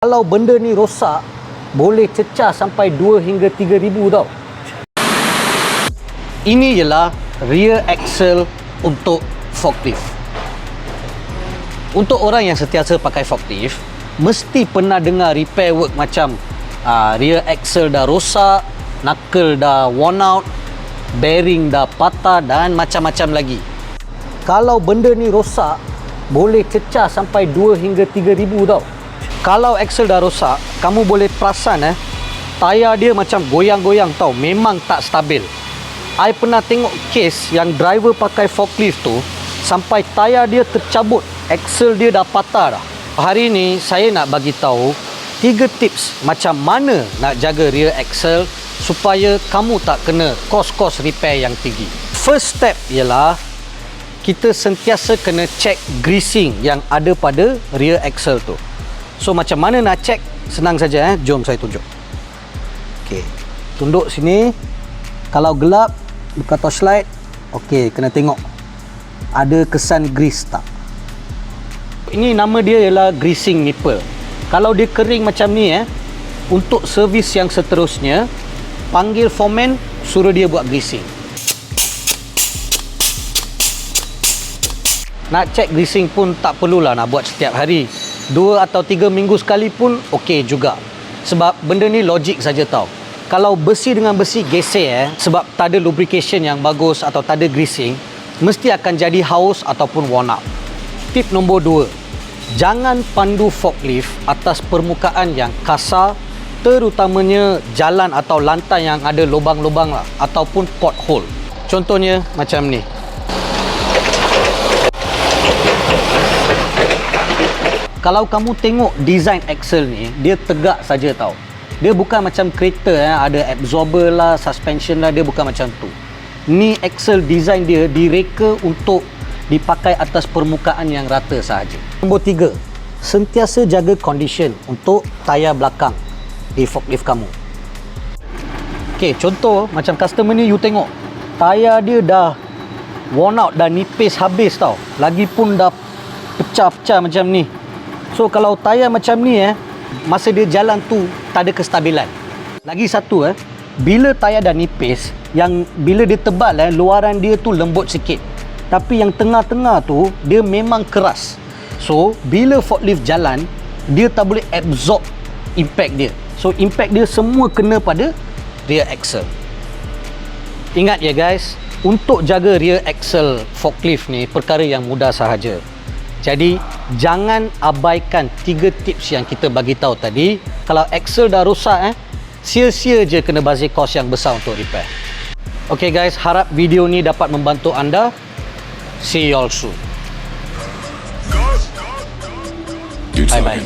Kalau benda ni rosak, boleh cecah sampai 2 hingga 3,000 tau. Ini ialah rear axle untuk forklift. Untuk orang yang sentiasa pakai forklift, mesti pernah dengar repair work macam rear axle dah rosak, knuckle dah worn out, bearing dah patah dan macam-macam lagi. Kalau benda ni rosak, boleh cecah sampai 2 hingga 3,000 tau. Kalau axle dah rosak, kamu boleh perasan tayar dia macam goyang-goyang tau. Memang tak stabil. I pernah tengok kes yang driver pakai forklift tu sampai tayar dia tercabut, axle dia dah patah dah. Hari ni saya nak bagi tahu 3 tips macam mana nak jaga rear axle supaya kamu tak kena kos-kos repair yang tinggi. First step ialah kita sentiasa kena check greasing yang ada pada rear axle tu. So macam mana nak check? Senang saja jom saya tunjuk. Okey, tunduk sini. Kalau gelap, buka torchlight. Okey, kena tengok ada kesan grease tak. Ini nama dia ialah greasing nipple. Kalau dia kering macam ni untuk servis yang seterusnya, panggil foreman, suruh dia buat greasing. Nak check greasing pun tak perlulah nak buat setiap hari. 2 atau 3 minggu sekali pun okey juga. Sebab benda ni logik saja tau. Kalau besi dengan besi geser sebab tak ada lubrication yang bagus atau tak ada greasing, mesti akan jadi haus ataupun worn out. Tip nombor 2, jangan pandu forklift atas permukaan yang kasar, terutamanya jalan atau lantai yang ada lubang-lubang ataupun pothole. Contohnya macam ni. Kalau kamu tengok design axle ni, dia tegak saja tau. Dia bukan macam kereta ada absorber lah, suspension lah, dia bukan macam tu. Ni axle design dia direka untuk dipakai atas permukaan yang rata sahaja. Nombor 3, sentiasa jaga condition untuk tayar belakang di forklift kamu. Okey, contoh macam customer ni, you tengok tayar dia dah worn out, dah nipis habis tau. Lagipun dah pecah-pecah macam ni. So kalau tayar macam ni masa dia jalan tu tak ada kestabilan. Lagi satu bila tayar dah nipis, yang bila dia tebal luaran dia tu lembut sikit. Tapi yang tengah-tengah tu dia memang keras. So bila forklift jalan, dia tak boleh absorb impact dia. So impact dia semua kena pada rear axle. Ingat ya guys, untuk jaga rear axle forklift ni perkara yang mudah sahaja. Jadi jangan abaikan 3 tips yang kita bagi tahu tadi. Kalau axle dah rosak sia-sia je kena bazir kos yang besar untuk repair. Okay guys, harap video ni dapat membantu anda. See you all soon. Bye bye.